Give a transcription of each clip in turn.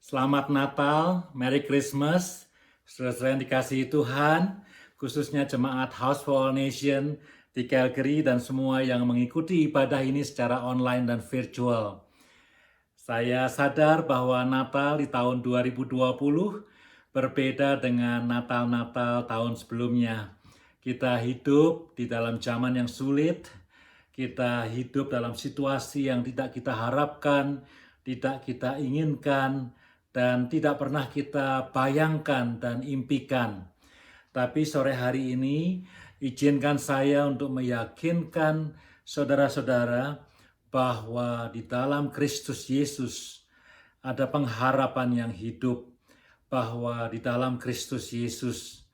Selamat Natal, Merry Christmas, saudara-saudara yang dikasihi Tuhan, khususnya jemaat House for All Nation di Calgary dan semua yang mengikuti ibadah ini secara online dan virtual. Saya sadar bahwa Natal di tahun 2020 berbeda dengan Natal-Natal tahun sebelumnya. Kita hidup di dalam zaman yang sulit, kita hidup dalam situasi yang tidak kita harapkan, tidak kita inginkan, dan tidak pernah kita bayangkan dan impikan. Tapi sore hari ini, izinkan saya untuk meyakinkan saudara-saudara bahwa di dalam Kristus Yesus ada pengharapan yang hidup, bahwa di dalam Kristus Yesus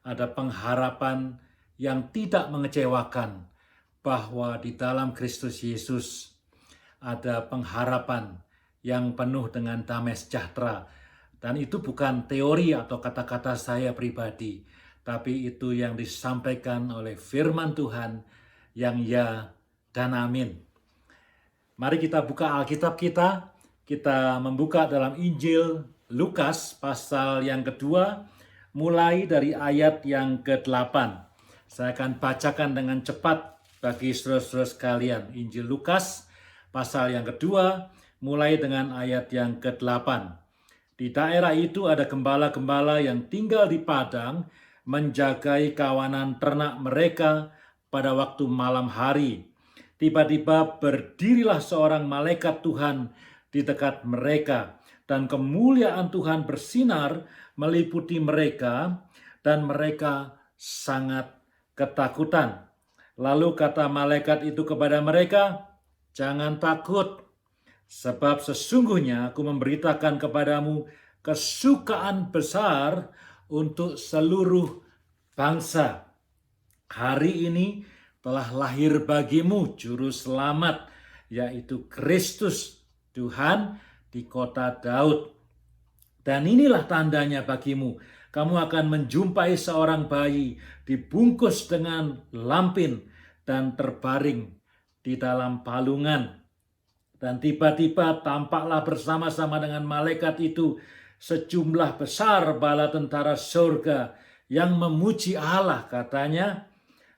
ada pengharapan yang tidak mengecewakan, bahwa di dalam Kristus Yesus ada pengharapan yang penuh dengan damai sejahtera. Dan itu bukan teori atau kata-kata saya pribadi, tapi itu yang disampaikan oleh firman Tuhan yang ya dan amin. Mari kita buka Alkitab kita membuka dalam Injil Lukas pasal yang kedua, mulai dari ayat yang ke-8. Saya akan bacakan dengan cepat bagi saudara-saudara sekalian. Injil Lukas pasal yang kedua, mulai dengan ayat yang ke-8. Di daerah itu ada gembala-gembala yang tinggal di padang, menjagai kawanan ternak mereka pada waktu malam hari. Tiba-tiba berdirilah seorang malaikat Tuhan di dekat mereka, dan kemuliaan Tuhan bersinar meliputi mereka, dan mereka sangat ketakutan. Lalu kata malaikat itu kepada mereka, "Jangan takut, sebab sesungguhnya aku memberitakan kepadamu kesukaan besar untuk seluruh bangsa. Hari ini telah lahir bagimu juru selamat, yaitu Kristus Tuhan di kota Daud. Dan inilah tandanya bagimu, kamu akan menjumpai seorang bayi dibungkus dengan lampin dan terbaring di dalam palungan." Dan tiba-tiba tampaklah bersama-sama dengan malaikat itu sejumlah besar bala tentara surga yang memuji Allah, katanya,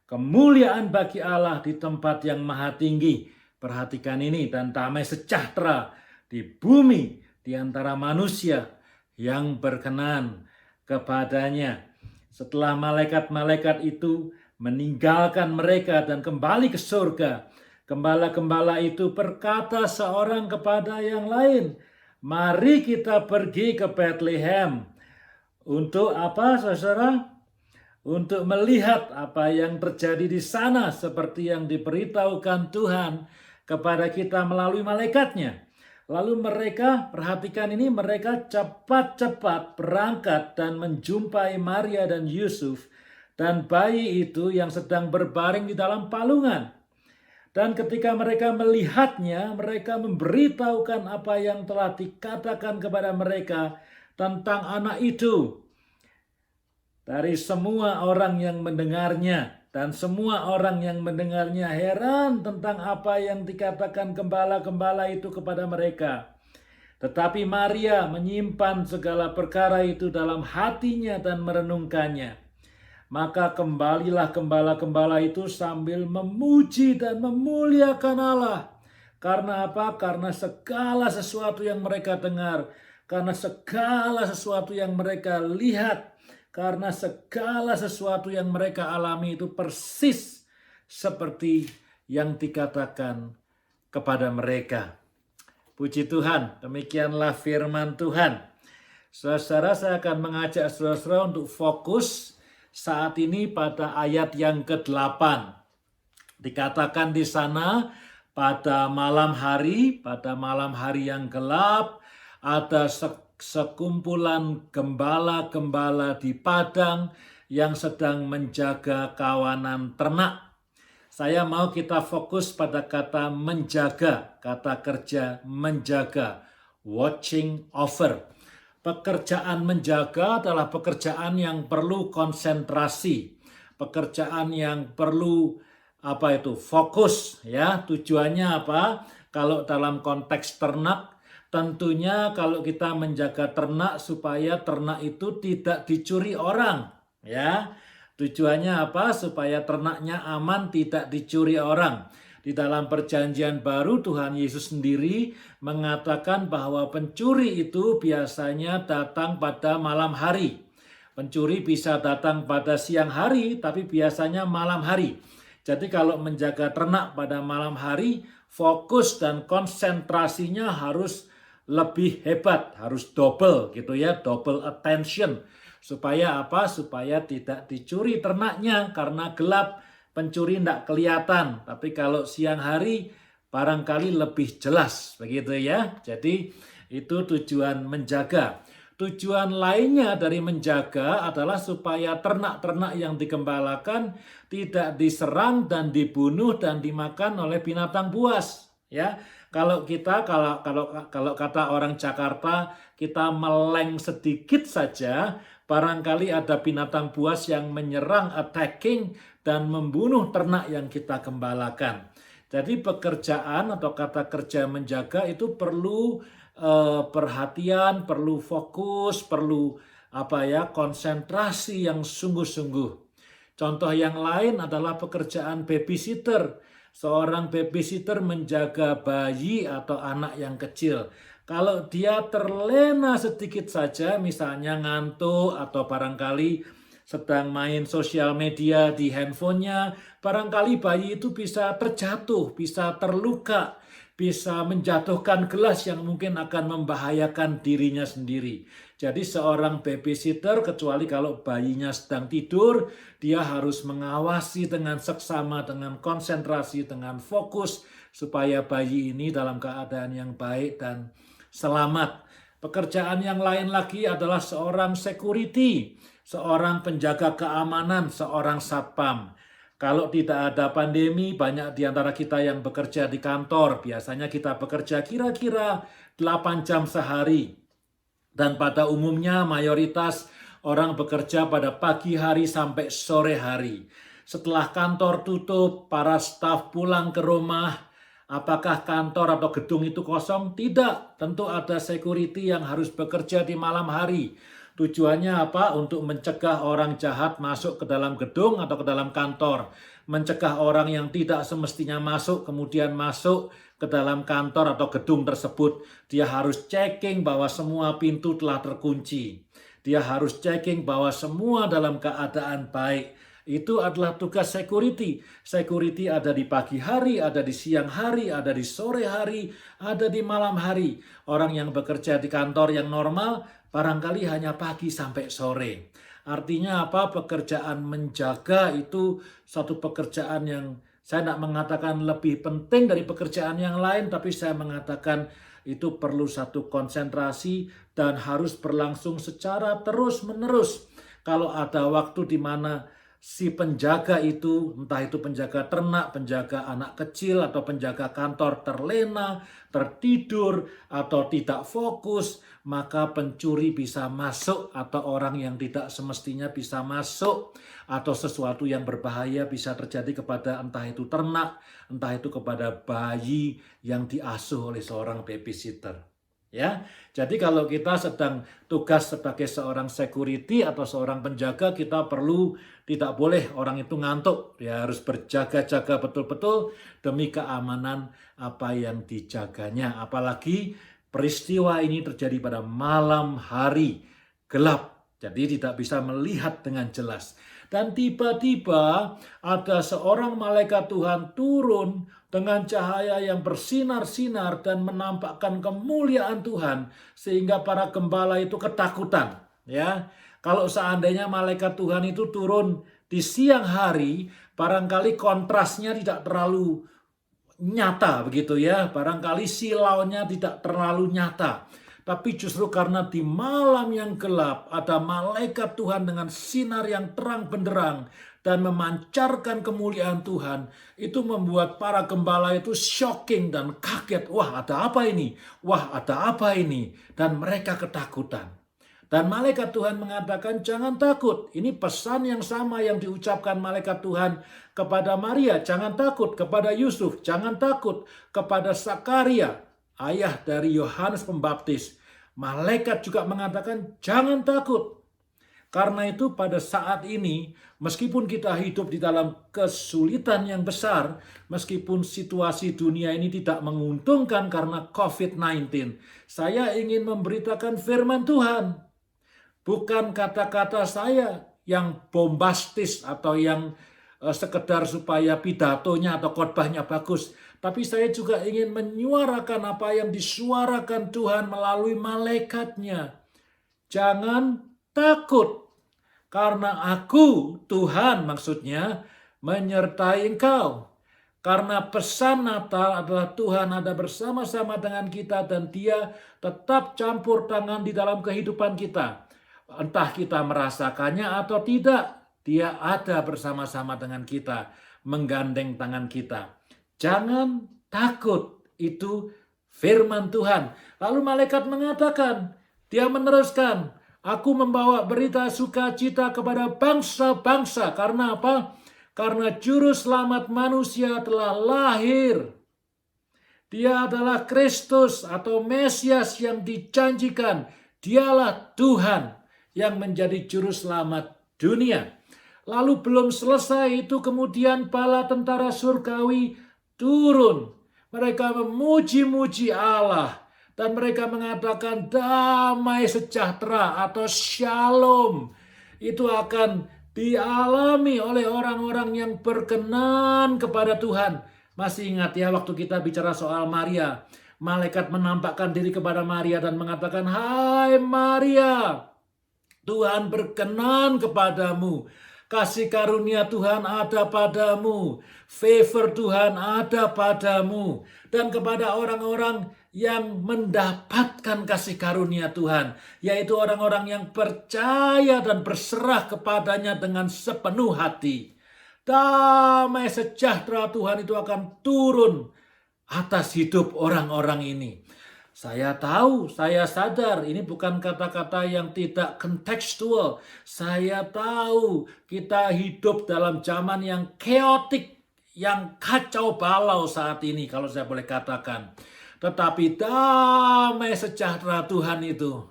"Kemuliaan bagi Allah di tempat yang maha tinggi." Perhatikan ini, "dan damai sejahtera di bumi di antara manusia yang berkenan kepadanya." Setelah malaikat-malaikat itu meninggalkan mereka dan kembali ke surga, gembala-gembala itu berkata seorang kepada yang lain, "Mari kita pergi ke Bethlehem." Untuk apa, saudara? Untuk melihat apa yang terjadi di sana seperti yang diberitahukan Tuhan kepada kita melalui malaikatnya. Lalu mereka, perhatikan ini, mereka cepat-cepat berangkat dan menjumpai Maria dan Yusuf dan bayi itu yang sedang berbaring di dalam palungan. Dan ketika mereka melihatnya, mereka memberitahukan apa yang telah dikatakan kepada mereka tentang anak itu. Dari semua orang yang mendengarnya, dan semua orang yang mendengarnya heran tentang apa yang dikatakan gembala-gembala itu kepada mereka. Tetapi Maria menyimpan segala perkara itu dalam hatinya dan merenungkannya. Maka kembalilah gembala-gembala itu sambil memuji dan memuliakan Allah. Karena apa? Karena segala sesuatu yang mereka dengar, karena segala sesuatu yang mereka lihat, karena segala sesuatu yang mereka alami itu persis seperti yang dikatakan kepada mereka. Puji Tuhan, demikianlah firman Tuhan. Saudara, saya akan mengajak saudara untuk fokus saat ini pada ayat yang ke-8. Dikatakan di sana, pada malam hari yang gelap, ada sekumpulan gembala-gembala di padang yang sedang menjaga kawanan ternak. Saya mau kita fokus pada kata menjaga, kata kerja menjaga, watching over. Pekerjaan menjaga adalah pekerjaan yang perlu konsentrasi, pekerjaan yang perlu fokus, ya. Tujuannya apa? Kalau dalam konteks ternak Tentunya kalau kita menjaga ternak supaya ternak itu tidak dicuri orang, ya. Tujuannya apa? Supaya ternaknya aman, tidak dicuri orang. Di dalam perjanjian baru Tuhan Yesus sendiri mengatakan bahwa pencuri itu biasanya datang pada malam hari. Pencuri bisa datang pada siang hari, tapi biasanya malam hari. Jadi kalau menjaga ternak pada malam hari, fokus dan konsentrasinya harus lebih hebat, harus double gitu ya, double attention. Supaya apa? Supaya tidak dicuri ternaknya karena gelap, pencuri tidak kelihatan. Tapi kalau siang hari barangkali lebih jelas begitu ya. Jadi itu tujuan menjaga. Tujuan lainnya dari menjaga adalah supaya ternak-ternak yang digembalakan tidak diserang dan dibunuh dan dimakan oleh binatang buas, ya. Kalau kata orang Jakarta, kita meleng sedikit saja, barangkali ada binatang buas yang menyerang, attacking dan membunuh ternak yang kita gembalakan. Jadi pekerjaan atau kata kerja menjaga itu perlu perhatian, perlu fokus, perlu konsentrasi yang sungguh-sungguh. Contoh yang lain adalah pekerjaan babysitter. Seorang babysitter menjaga bayi atau anak yang kecil. Kalau dia terlena sedikit saja, misalnya ngantuk atau barangkali sedang main sosial media di handphonenya, barangkali bayi itu bisa terjatuh, bisa terluka, bisa menjatuhkan gelas yang mungkin akan membahayakan dirinya sendiri. Jadi seorang babysitter, kecuali kalau bayinya sedang tidur, dia harus mengawasi dengan seksama, dengan konsentrasi, dengan fokus, supaya bayi ini dalam keadaan yang baik dan selamat. Pekerjaan yang lain lagi adalah seorang security, seorang penjaga keamanan, seorang satpam. Kalau tidak ada pandemi, banyak di antara kita yang bekerja di kantor. Biasanya kita bekerja kira-kira 8 jam sehari. Dan pada umumnya mayoritas orang bekerja pada pagi hari sampai sore hari. Setelah kantor tutup, para staf pulang ke rumah. Apakah kantor atau gedung itu kosong? Tidak. Tentu ada security yang harus bekerja di malam hari. Tujuannya apa? Untuk mencegah orang jahat masuk ke dalam gedung atau ke dalam kantor. Mencegah orang yang tidak semestinya masuk, kemudian masuk ke dalam kantor atau gedung tersebut. Dia harus checking bahwa semua pintu telah terkunci. Dia harus checking bahwa semua dalam keadaan baik. Itu adalah tugas security. Security ada di pagi hari, ada di siang hari, ada di sore hari, ada di malam hari. Orang yang bekerja di kantor yang normal barangkali hanya pagi sampai sore. Artinya apa? Pekerjaan menjaga itu satu pekerjaan yang saya tidak mengatakan lebih penting dari pekerjaan yang lain, tapi saya mengatakan itu perlu satu konsentrasi dan harus berlangsung secara terus-menerus. Kalau ada waktu di mana si penjaga itu, entah itu penjaga ternak, penjaga anak kecil, atau penjaga kantor terlena, tertidur, atau tidak fokus, maka pencuri bisa masuk atau orang yang tidak semestinya bisa masuk, atau sesuatu yang berbahaya bisa terjadi kepada entah itu ternak, entah itu kepada bayi yang diasuh oleh seorang babysitter. Ya, jadi kalau kita sedang tugas sebagai seorang security atau seorang penjaga, kita perlu tidak boleh orang itu ngantuk. Ya, harus berjaga-jaga betul-betul demi keamanan apa yang dijaganya. Apalagi peristiwa ini terjadi pada malam hari gelap, jadi tidak bisa melihat dengan jelas. Dan tiba-tiba ada seorang malaikat Tuhan turun dengan cahaya yang bersinar-sinar dan menampakkan kemuliaan Tuhan sehingga para gembala itu ketakutan. Ya, kalau seandainya malaikat Tuhan itu turun di siang hari, barangkali kontrasnya tidak terlalu nyata begitu ya, barangkali silaunya tidak terlalu nyata. Tapi justru karena di malam yang gelap ada malaikat Tuhan dengan sinar yang terang benderang dan memancarkan kemuliaan Tuhan, itu membuat para gembala itu shocking dan kaget. Wah, ada apa ini? Wah, ada apa ini? Dan mereka ketakutan. Dan malaikat Tuhan mengatakan, jangan takut. Ini pesan yang sama yang diucapkan malaikat Tuhan kepada Maria. Jangan takut, kepada Yusuf. Jangan takut, kepada Zakaria. ayah dari Yohanes Pembaptis, malaikat juga mengatakan jangan takut. Karena itu pada saat ini, meskipun kita hidup di dalam kesulitan yang besar, meskipun situasi dunia ini tidak menguntungkan karena COVID-19, saya ingin memberitakan firman Tuhan. Bukan kata-kata saya yang bombastis atau yang sekedar supaya pidatonya atau khotbahnya bagus. Tapi saya juga ingin menyuarakan apa yang disuarakan Tuhan melalui malaikatnya. Jangan takut, karena aku, Tuhan maksudnya, menyertai engkau. Karena pesan Natal adalah Tuhan ada bersama-sama dengan kita dan Dia tetap campur tangan di dalam kehidupan kita. Entah kita merasakannya atau tidak, Dia ada bersama-sama dengan kita, menggandeng tangan kita. Jangan takut, itu firman Tuhan. Lalu malaikat mengatakan, dia meneruskan, aku membawa berita sukacita kepada bangsa-bangsa. Karena apa? Karena juru selamat manusia telah lahir. Dia adalah Kristus atau Mesias yang dijanjikan. Dialah Tuhan yang menjadi juru selamat dunia. Lalu belum selesai itu kemudian bala tentara surgawi turun. Mereka memuji-muji Allah. Dan mereka mengatakan damai sejahtera atau shalom. Itu akan dialami oleh orang-orang yang berkenan kepada Tuhan. Masih ingat ya waktu kita bicara soal Maria. Malaikat menampakkan diri kepada Maria dan mengatakan, hai Maria, Tuhan berkenan kepadamu. Kasih karunia Tuhan ada padamu. Favor Tuhan ada padamu. Dan kepada orang-orang yang mendapatkan kasih karunia Tuhan. Yaitu orang-orang yang percaya dan berserah kepadanya dengan sepenuh hati. Damai sejahtera Tuhan itu akan turun atas hidup orang-orang ini. Saya tahu, saya sadar ini bukan kata-kata yang tidak kontekstual. Saya tahu kita hidup dalam zaman yang chaotic, yang kacau balau saat ini kalau saya boleh katakan. Tetapi damai sejahtera Tuhan itu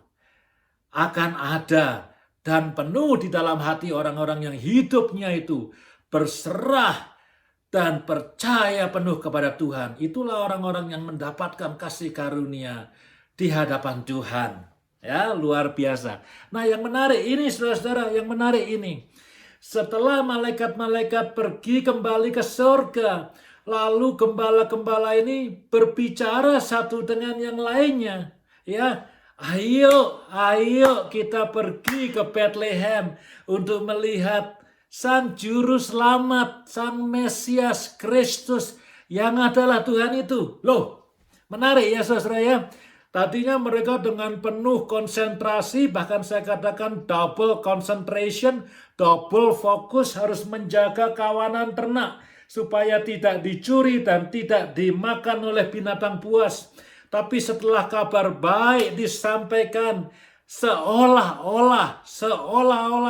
akan ada dan penuh di dalam hati orang-orang yang hidupnya itu berserah dan percaya penuh kepada Tuhan. Itulah orang-orang yang mendapatkan kasih karunia di hadapan Tuhan. Ya, luar biasa. Nah, yang menarik ini saudara-saudara, yang menarik ini. Setelah malaikat-malaikat pergi kembali ke surga, lalu gembala-gembala ini berbicara satu dengan yang lainnya. Ya, ayo kita pergi ke Bethlehem untuk melihat Sang Juru Selamat, Sang Mesias Kristus yang adalah Tuhan itu. Loh, menarik ya saudara ya. Tadinya mereka dengan penuh konsentrasi, bahkan saya katakan double concentration, double fokus harus menjaga kawanan ternak supaya tidak dicuri dan tidak dimakan oleh binatang buas. Tapi setelah kabar baik disampaikan, seolah-olah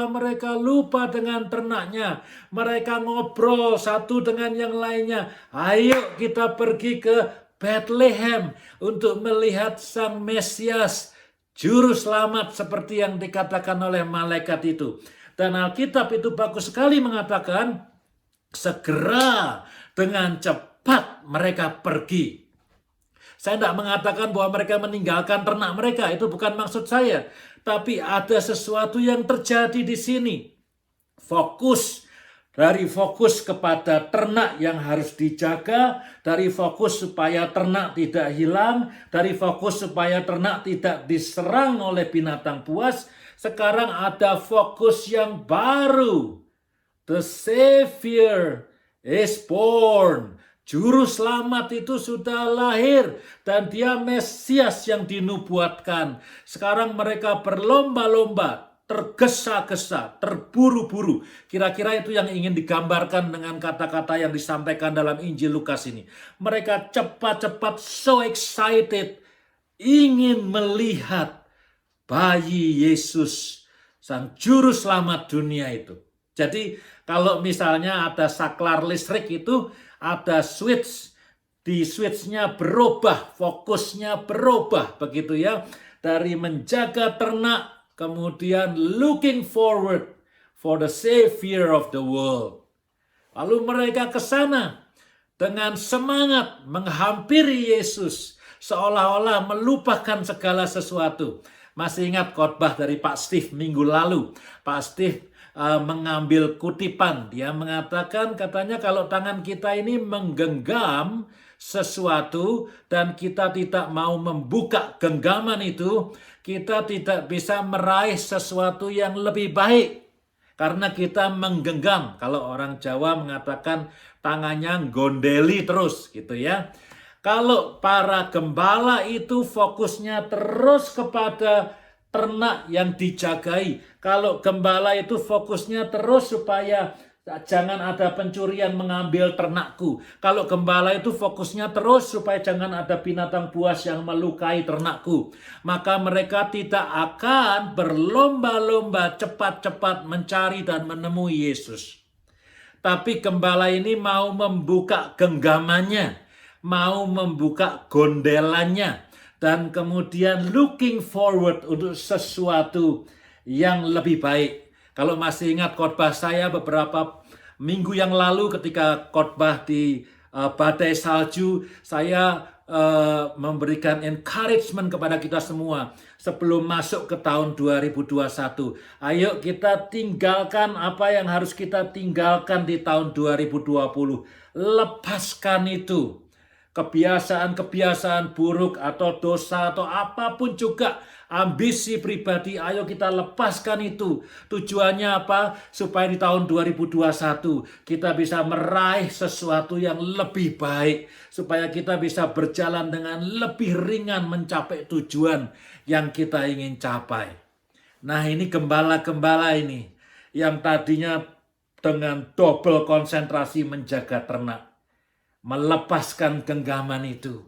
mereka lupa dengan ternaknya. Mereka ngobrol satu dengan yang lainnya. Ayo kita pergi ke Bethlehem untuk melihat Sang Mesias, Juru Selamat seperti yang dikatakan oleh malaikat itu. Dan Alkitab itu bagus sekali mengatakan, segera dengan cepat mereka pergi. Saya tidak mengatakan bahwa mereka meninggalkan ternak mereka, itu bukan maksud saya. Tapi ada sesuatu yang terjadi di sini. Dari fokus kepada ternak yang harus dijaga, dari fokus supaya ternak tidak hilang, dari fokus supaya ternak tidak diserang oleh binatang buas. Sekarang ada fokus yang baru. The Savior is born. Juru selamat itu sudah lahir dan dia Mesias yang dinubuatkan. Sekarang mereka berlomba-lomba, tergesa-gesa, terburu-buru. Kira-kira itu yang ingin digambarkan dengan kata-kata yang disampaikan dalam Injil Lukas ini. Mereka cepat-cepat, so excited, ingin melihat bayi Yesus, Sang Juru Selamat dunia itu. Jadi kalau misalnya ada saklar listrik itu, ada switch, di switch-nya berubah, fokusnya berubah begitu ya. Dari menjaga ternak, kemudian looking forward for the Savior of the world. Lalu mereka ke sana dengan semangat menghampiri Yesus, seolah-olah melupakan segala sesuatu. Masih ingat khotbah dari Pak Steve minggu lalu. Pak Steve mengambil kutipan. Dia mengatakan katanya kalau tangan kita ini menggenggam sesuatu dan kita tidak mau membuka genggaman itu, kita tidak bisa meraih sesuatu yang lebih baik. Karena kita menggenggam. Kalau orang Jawa mengatakan tangannya gondeli terus gitu ya. Kalau para gembala itu fokusnya terus kepada ternak yang dijagai. Kalau gembala itu fokusnya terus supaya jangan ada pencurian mengambil ternakku. Kalau gembala itu fokusnya terus supaya jangan ada binatang buas yang melukai ternakku. Maka mereka tidak akan berlomba-lomba cepat-cepat mencari dan menemui Yesus. Tapi gembala ini mau membuka genggamannya, mau membuka gondelannya, dan kemudian looking forward untuk sesuatu yang lebih baik. Kalau masih ingat khotbah saya beberapa minggu yang lalu ketika khotbah di badai salju, saya memberikan encouragement kepada kita semua sebelum masuk ke tahun 2021. Ayo kita tinggalkan apa yang harus kita tinggalkan di tahun 2020. Lepaskan itu. Kebiasaan-kebiasaan buruk atau dosa atau apapun juga, ambisi pribadi, ayo kita lepaskan itu. Tujuannya apa? Supaya di tahun 2021 kita bisa meraih sesuatu yang lebih baik. Supaya kita bisa berjalan dengan lebih ringan mencapai tujuan yang kita ingin capai. Nah, ini gembala-gembala ini yang tadinya dengan double konsentrasi menjaga ternak, melepaskan genggaman itu,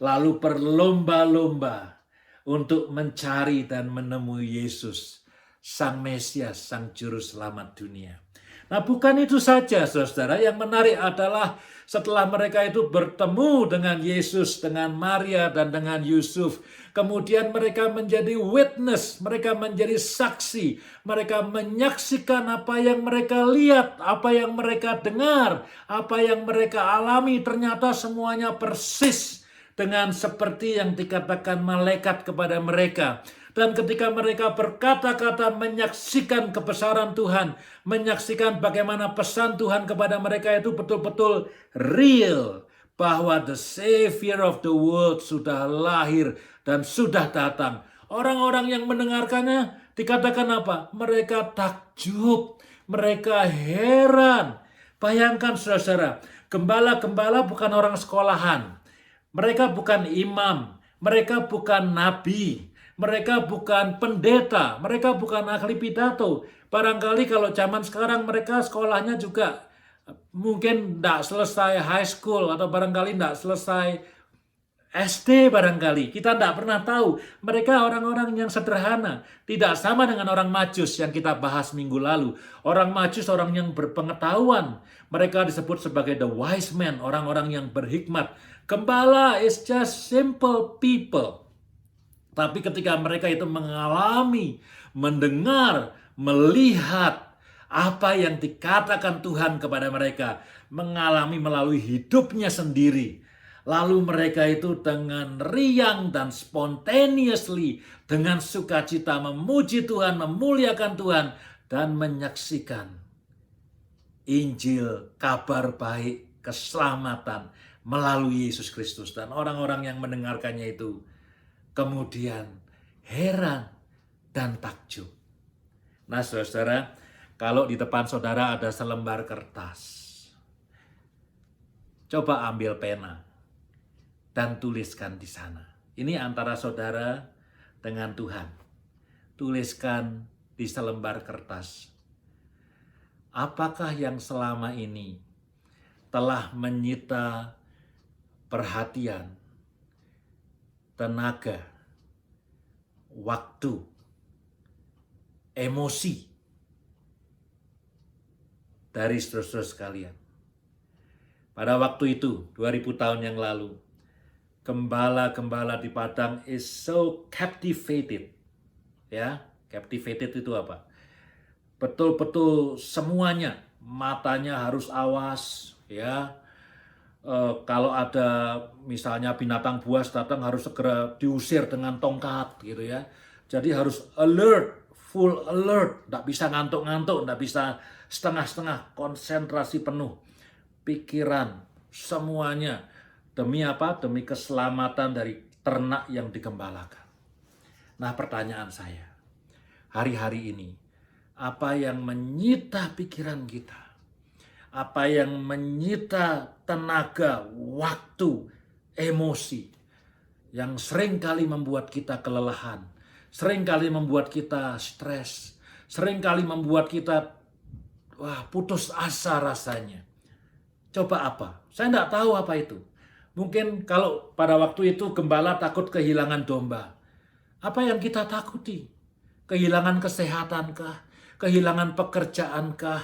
lalu berlomba-lomba untuk mencari dan menemui Yesus, Sang Mesias, Sang Juru Selamat dunia. Nah, bukan itu saja, saudara. Yang menarik adalah setelah mereka itu bertemu dengan Yesus, dengan Maria, dan dengan Yusuf, kemudian mereka menjadi witness, mereka menjadi saksi, mereka menyaksikan apa yang mereka lihat, apa yang mereka dengar, apa yang mereka alami, ternyata semuanya persis dengan seperti yang dikatakan malaikat kepada mereka. Dan ketika mereka berkata-kata menyaksikan kebesaran Tuhan, menyaksikan bagaimana pesan Tuhan kepada mereka itu betul-betul real, bahwa the Savior of the world sudah lahir dan sudah datang. Orang-orang yang mendengarkannya dikatakan apa? Mereka takjub, mereka heran. Bayangkan saudara, gembala-gembala bukan orang sekolahan. Mereka bukan imam, mereka bukan nabi, mereka bukan pendeta, mereka bukan ahli pidato. Barangkali kalau zaman sekarang mereka sekolahnya juga mungkin tidak selesai high school atau barangkali tidak selesai SD barangkali. Kita tidak pernah tahu. Mereka orang-orang yang sederhana. Tidak sama dengan orang Majus yang kita bahas minggu lalu. Orang Majus orang yang berpengetahuan. Mereka disebut sebagai the wise men, orang-orang yang berhikmat. Gembala is just simple people. Tapi ketika mereka itu mengalami, mendengar, melihat apa yang dikatakan Tuhan kepada mereka, mengalami melalui hidupnya sendiri, lalu mereka itu dengan riang dan spontaneously, dengan sukacita memuji Tuhan, memuliakan Tuhan, dan menyaksikan Injil, kabar baik, keselamatan melalui Yesus Kristus. Dan orang-orang yang mendengarkannya itu kemudian heran dan takjub. Nah, saudara, kalau di depan saudara ada selembar kertas, coba ambil pena dan tuliskan di sana. Ini antara saudara dengan Tuhan. Tuliskan di selembar kertas. Apakah yang selama ini telah menyita perhatian, tenaga, waktu, emosi dari saudara-saudara sekalian? Pada waktu itu, 2000 tahun yang lalu, gembala-gembala di padang is so captivated. Ya, captivated itu apa? Betul-betul semuanya, matanya harus awas, ya. Kalau ada misalnya binatang buas datang harus segera diusir dengan tongkat gitu ya. Jadi harus alert, full alert, nggak bisa ngantuk-ngantuk, nggak bisa setengah-setengah, konsentrasi penuh, pikiran, semuanya. Demi apa? Demi keselamatan dari ternak yang digembalakan. Nah, pertanyaan saya, hari-hari ini, apa yang menyita pikiran kita? Apa yang menyita tenaga, waktu, emosi, yang sering kali membuat kita kelelahan, sering kali membuat kita stres, sering kali membuat kita putus asa rasanya. Coba apa? Saya tidak tahu apa itu. Mungkin kalau pada waktu itu gembala takut kehilangan domba. Apa yang kita takuti? Kehilangan kesehatankah? Kehilangan pekerjaankah?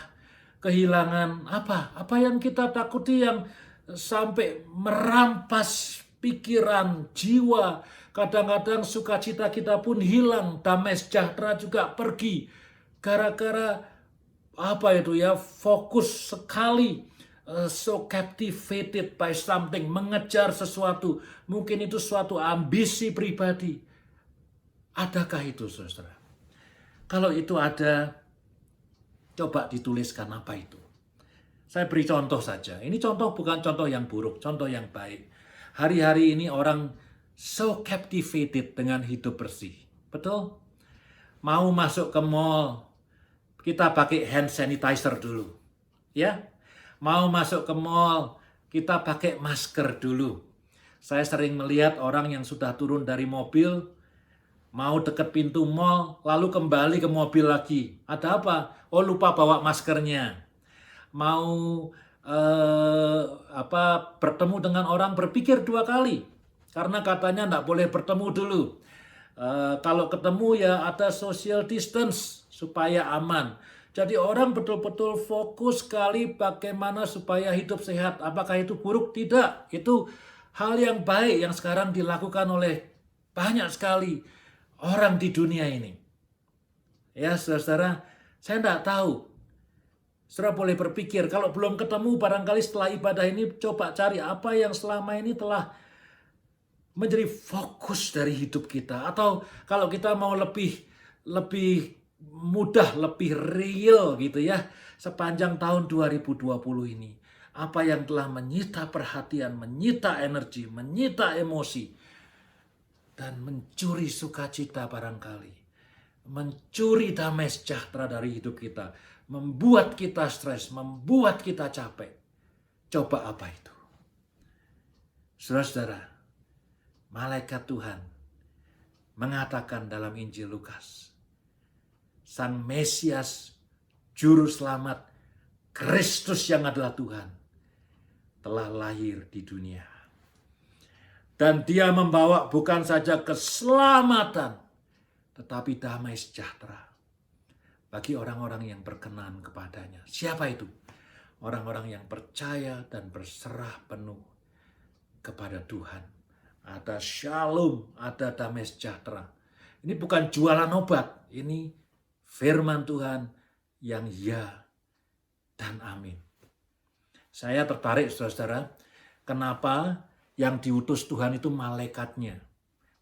Kehilangan apa? Apa yang kita takuti yang sampai merampas pikiran, jiwa. Kadang-kadang sukacita kita pun hilang, damai sejahtera juga pergi. Gara-gara apa itu ya, fokus sekali, so captivated by something, mengejar sesuatu. Mungkin itu suatu ambisi pribadi. Adakah itu, saudara? Kalau itu ada, coba dituliskan apa itu. Saya beri contoh saja. Ini contoh bukan contoh yang buruk, contoh yang baik. Hari-hari ini orang so captivated dengan hidup bersih. Betul? Mau masuk ke mall, kita pakai hand sanitizer dulu. Ya? Mau masuk ke mall, kita pakai masker dulu. Saya sering melihat orang yang sudah turun dari mobil, mau deket pintu mall, lalu kembali ke mobil lagi. Ada apa? Oh, lupa bawa maskernya. Mau bertemu dengan orang, berpikir 2 kali. Karena katanya tidak boleh bertemu dulu. Kalau ketemu ya ada social distance supaya aman. Jadi orang betul-betul fokus sekali bagaimana supaya hidup sehat. Apakah itu buruk? Tidak. Itu hal yang baik yang sekarang dilakukan oleh banyak sekali orang di dunia ini. Ya, saudara, saya tidak tahu. Saudara boleh berpikir, kalau belum ketemu barangkali setelah ibadah ini coba cari apa yang selama ini telah menjadi fokus dari hidup kita. Atau kalau kita mau lebih mudah, lebih real gitu ya, sepanjang tahun 2020 ini. Apa yang telah menyita perhatian, menyita energi, menyita emosi, dan mencuri sukacita barangkali. Mencuri damai sejahtera dari hidup kita. Membuat kita stres, membuat kita capek. Coba apa itu? Saudara-saudara, malaikat Tuhan mengatakan dalam Injil Lukas, Sang Mesias, Juru Selamat, Kristus yang adalah Tuhan, telah lahir di dunia. Dan dia membawa bukan saja keselamatan, tetapi damai sejahtera bagi orang-orang yang berkenan kepadanya. Siapa itu? Orang-orang yang percaya dan berserah penuh kepada Tuhan. Ada shalom, ada damai sejahtera. Ini bukan jualan obat, ini firman Tuhan yang ya dan amin. Saya tertarik, saudara-saudara, kenapa yang diutus Tuhan itu malaikatnya?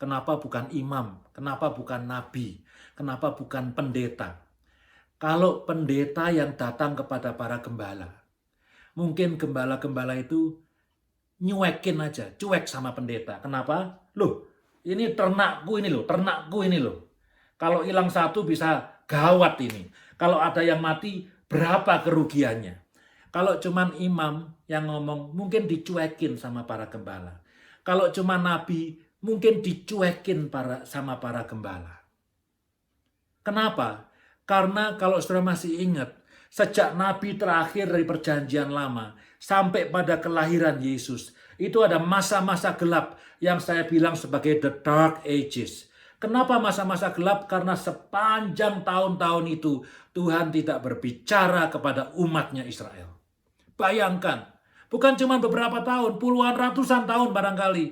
Kenapa bukan imam? Kenapa bukan nabi? Kenapa bukan pendeta? Kalau pendeta yang datang kepada para gembala, mungkin gembala-gembala itu nyuekin aja, cuek sama pendeta. Kenapa? Loh, ini ternakku ini loh. Kalau hilang satu bisa gawat ini. Kalau ada yang mati, berapa kerugiannya? Kalau cuman imam yang ngomong, mungkin dicuekin sama para gembala. Kalau cuma nabi, mungkin dicuekin sama para gembala. Kenapa? Karena kalau saudara masih ingat, sejak nabi terakhir dari perjanjian lama sampai pada kelahiran Yesus, itu ada masa-masa gelap yang saya bilang sebagai the dark ages. Kenapa masa-masa gelap? Karena sepanjang tahun-tahun itu Tuhan tidak berbicara kepada umatnya Israel. Bayangkan, Bukan cuma beberapa tahun, puluhan ratusan tahun barangkali.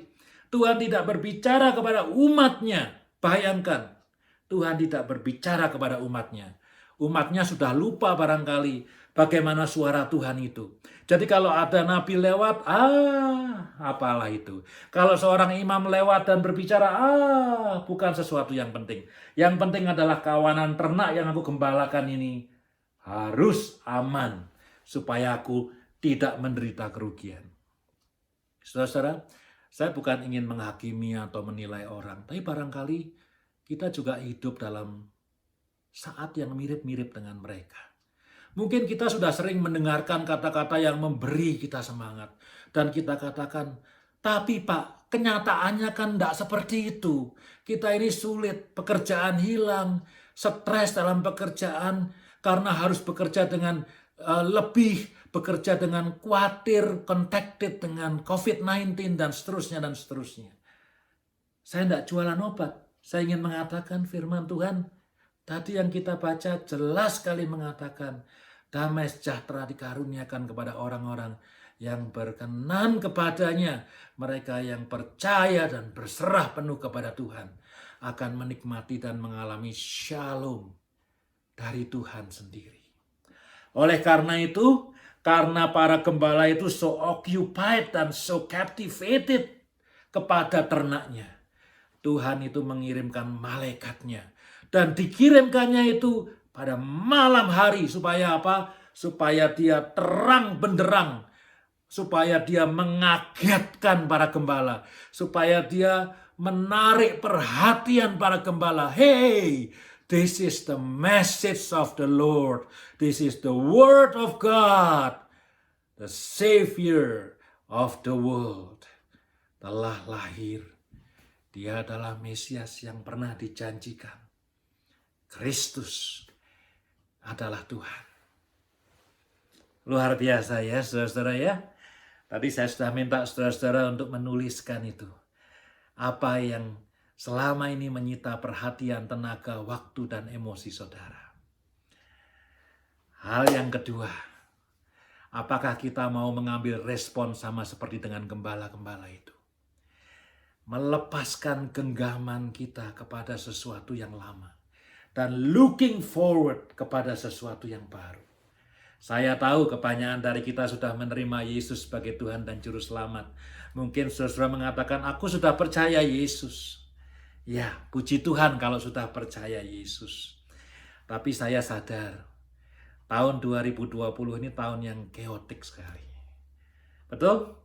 Tuhan tidak berbicara kepada umatnya. Bayangkan, Tuhan tidak berbicara kepada umatnya. Umatnya sudah lupa barangkali bagaimana suara Tuhan itu. Jadi kalau ada nabi lewat, apalah itu. Kalau seorang imam lewat dan berbicara, bukan sesuatu yang penting. Yang penting adalah kawanan ternak yang aku gembalakan ini harus aman, supaya aku tidak menderita kerugian. Saudara-saudara, saya bukan ingin menghakimi atau menilai orang, tapi barangkali kita juga hidup dalam saat yang mirip-mirip dengan mereka. Mungkin kita sudah sering mendengarkan kata-kata yang memberi kita semangat. Dan kita katakan, tapi Pak, kenyataannya kan tidak seperti itu. Kita ini sulit, pekerjaan hilang, stres dalam pekerjaan, karena harus bekerja dengan lebih, bekerja dengan khawatir, contacted dengan COVID-19, dan seterusnya, dan seterusnya. Saya tidak jualan obat. Saya ingin mengatakan firman Tuhan, tadi yang kita baca jelas sekali mengatakan, damai sejahtera dikaruniakan kepada orang-orang yang berkenan kepadanya. Mereka yang percaya dan berserah penuh kepada Tuhan akan menikmati dan mengalami shalom dari Tuhan sendiri. Oleh karena itu, karena para gembala itu so occupied dan so captivated kepada ternaknya, Tuhan itu mengirimkan malaikatnya. Dan dikirimkannya itu pada malam hari, supaya apa? Supaya dia terang benderang, supaya dia mengagetkan para gembala, supaya dia menarik perhatian para gembala. Hey, this is the message of the Lord. This is the word of God. The Savior of the world telah lahir. Dia adalah Mesias yang pernah dijanjikan. Kristus adalah Tuhan. Luar biasa ya saudara-saudara ya. Tadi saya sudah minta saudara-saudara untuk menuliskan itu. Apa yang selama ini menyita perhatian, tenaga, waktu, dan emosi saudara. Hal yang kedua, apakah kita mau mengambil respon sama seperti dengan gembala-gembala itu? Melepaskan genggaman kita kepada sesuatu yang lama. Dan looking forward kepada sesuatu yang baru. Saya tahu kebanyakan dari kita sudah menerima Yesus sebagai Tuhan dan Juru Selamat. Mungkin saudara mengatakan, aku sudah percaya Yesus. Ya, puji Tuhan kalau sudah percaya Yesus. Tapi saya sadar, tahun 2020 ini tahun yang chaotic sekali. Betul?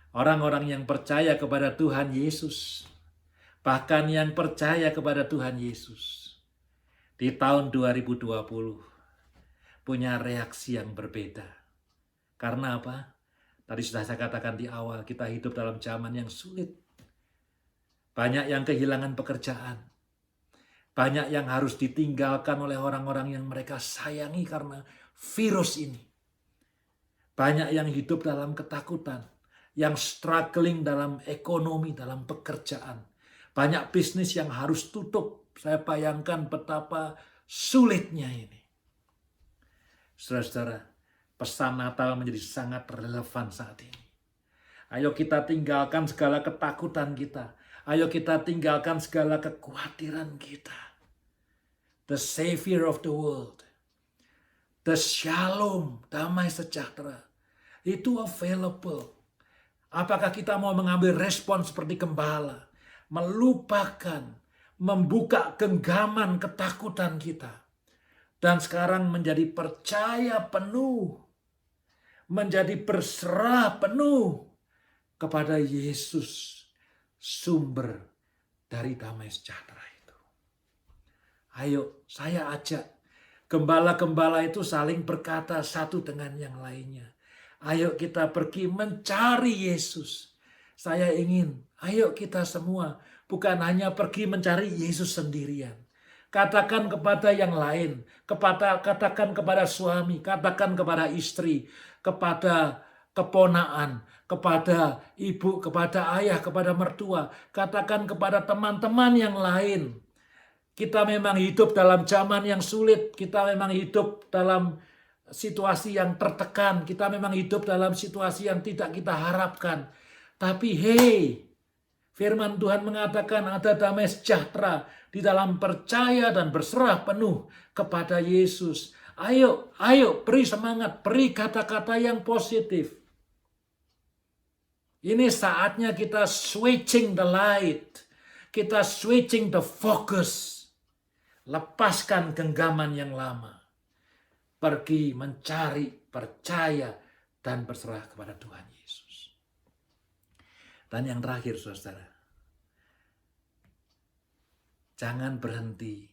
Orang-orang yang percaya kepada Tuhan Yesus, bahkan yang percaya kepada Tuhan Yesus, di tahun 2020 punya reaksi yang berbeda. Karena apa? Tadi sudah saya katakan di awal, kita hidup dalam zaman yang sulit. Banyak yang kehilangan pekerjaan. Banyak yang harus ditinggalkan oleh orang-orang yang mereka sayangi karena virus ini. Banyak yang hidup dalam ketakutan, yang struggling dalam ekonomi, dalam pekerjaan. Banyak bisnis yang harus tutup. Saya bayangkan betapa sulitnya ini. Saudara-saudara, pesan Natal menjadi sangat relevan saat ini. Ayo kita tinggalkan segala ketakutan kita. Ayo kita tinggalkan segala kekhawatiran kita. The Savior of the world. The Shalom, damai sejahtera. Itu available. Apakah kita mau mengambil respon seperti gembala? Melupakan, membuka genggaman ketakutan kita. Dan sekarang menjadi percaya penuh. Menjadi berserah penuh kepada Yesus, sumber dari damai sejahtera itu. Ayo, saya ajak. Gembala-gembala itu saling berkata satu dengan yang lainnya. Ayo kita pergi mencari Yesus. Saya ingin, ayo kita semua bukan hanya pergi mencari Yesus sendirian. Katakan kepada yang lain, katakan kepada suami, katakan kepada istri, kepada keponaan, kepada ibu, kepada ayah, kepada mertua. Katakan kepada teman-teman yang lain. Kita memang hidup dalam zaman yang sulit, kita memang hidup dalam situasi yang tertekan, kita memang hidup dalam situasi yang tidak kita harapkan. Tapi hey, firman Tuhan mengatakan ada damai sejahtera di dalam percaya dan berserah penuh kepada Yesus. Ayo, beri semangat, beri kata-kata yang positif. Ini saatnya kita switching the light. Kita switching the focus. Lepaskan genggaman yang lama. Pergi mencari, percaya, dan berserah kepada Tuhan Yesus. Dan yang terakhir, saudara. Jangan berhenti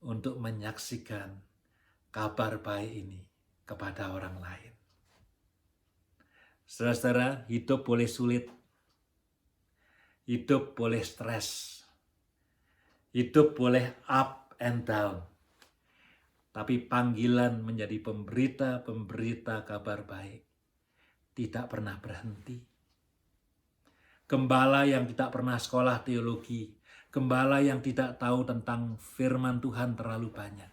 untuk menyaksikan kabar baik ini kepada orang lain. Saudara-saudara, hidup boleh sulit. Hidup boleh stres. Hidup boleh up and down. Tapi panggilan menjadi pemberita kabar baik tidak pernah berhenti. Gembala yang tidak pernah sekolah teologi, gembala yang tidak tahu tentang firman Tuhan terlalu banyak,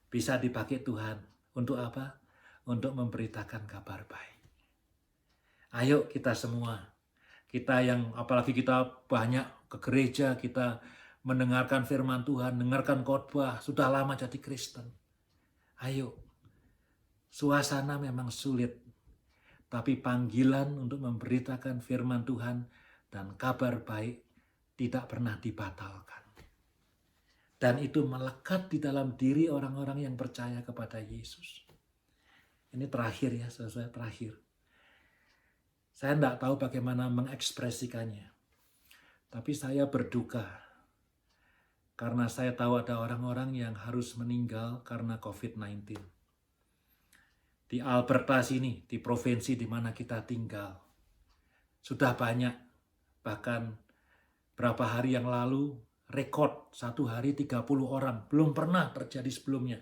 bisa dipakai Tuhan untuk apa? Untuk memberitakan kabar baik. Ayo kita semua, kita yang apalagi kita banyak ke gereja, kita mendengarkan firman Tuhan, dengarkan khotbah, sudah lama jadi Kristen. Ayo, suasana memang sulit, tapi panggilan untuk memberitakan firman Tuhan dan kabar baik tidak pernah dibatalkan. Dan itu melekat di dalam diri orang-orang yang percaya kepada Yesus. Ini terakhir ya, saudara, terakhir. Saya tidak tahu bagaimana mengekspresikannya. Tapi saya berduka. Karena saya tahu ada orang-orang yang harus meninggal karena COVID-19. Di Alberta sini, di provinsi di mana kita tinggal. Sudah banyak, bahkan berapa hari yang lalu, rekod satu hari 30 orang. Belum pernah terjadi sebelumnya.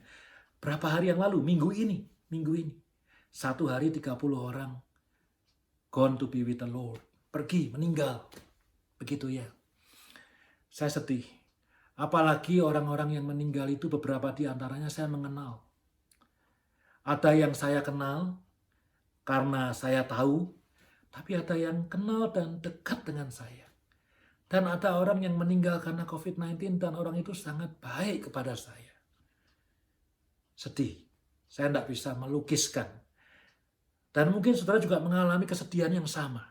Berapa hari yang lalu? Minggu ini. Satu hari 30 orang gone to be with the Lord. Pergi, meninggal. Begitu ya. Saya sedih. Apalagi orang-orang yang meninggal itu beberapa di antaranya saya mengenal. Ada yang saya kenal karena saya tahu, tapi ada yang kenal dan dekat dengan saya. Dan ada orang yang meninggal karena COVID-19 dan orang itu sangat baik kepada saya. Sedih. Saya tidak bisa melukiskan. Dan mungkin saudara juga mengalami kesedihan yang sama.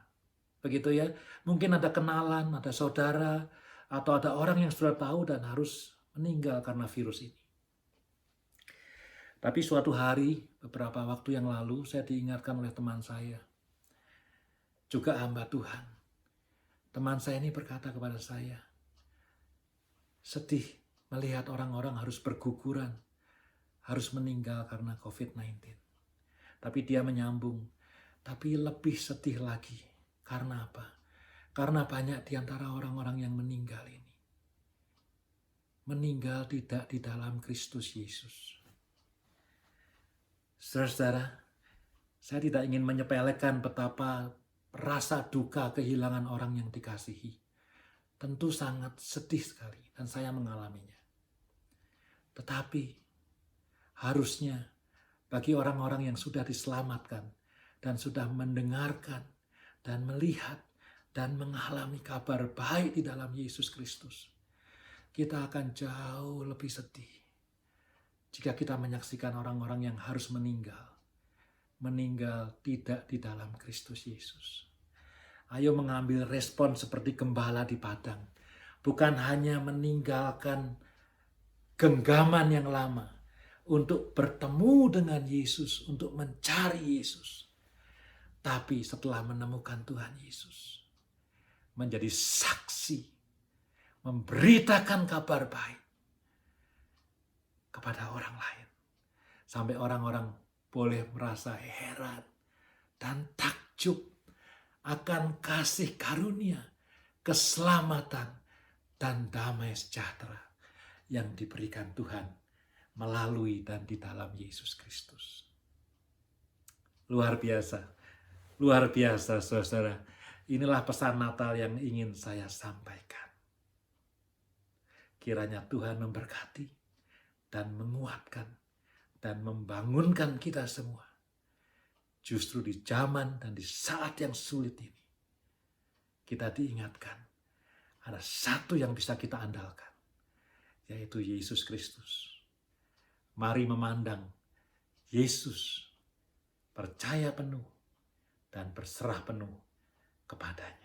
Begitu ya. Mungkin ada kenalan, ada saudara, atau ada orang yang sudah tahu dan harus meninggal karena virus ini. Tapi suatu hari, beberapa waktu yang lalu, saya diingatkan oleh teman saya. Juga hamba Tuhan. Teman saya ini berkata kepada saya, sedih melihat orang-orang harus berguguran, harus meninggal karena COVID-19. Tapi dia menyambung, tapi lebih sedih lagi. Karena apa? Karena banyak di antara orang-orang yang meninggal ini. Meninggal tidak di dalam Kristus Yesus. Saudara-saudara, saya tidak ingin menyepelekan betapa rasa duka kehilangan orang yang dikasihi. Tentu sangat sedih sekali dan saya mengalaminya. Tetapi harusnya bagi orang-orang yang sudah diselamatkan dan sudah mendengarkan dan melihat dan mengalami kabar baik di dalam Yesus Kristus, kita akan jauh lebih sedih jika kita menyaksikan orang-orang yang harus meninggal tidak di dalam Kristus Yesus. Ayo mengambil respon seperti gembala di padang, bukan hanya meninggalkan genggaman yang lama, untuk bertemu dengan Yesus, untuk mencari Yesus. Tapi setelah menemukan Tuhan Yesus, menjadi saksi, memberitakan kabar baik kepada orang lain. Sampai orang-orang boleh merasa heran dan takjub akan kasih karunia, keselamatan, dan damai sejahtera yang diberikan Tuhan melalui dan di dalam Yesus Kristus. Luar biasa saudara. Inilah pesan Natal yang ingin saya sampaikan. Kiranya Tuhan memberkati dan menguatkan dan membangunkan kita semua. Justru di zaman dan di saat yang sulit ini, kita diingatkan ada satu yang bisa kita andalkan, yaitu Yesus Kristus. Mari memandang Yesus, percaya penuh dan berserah penuh kepadanya.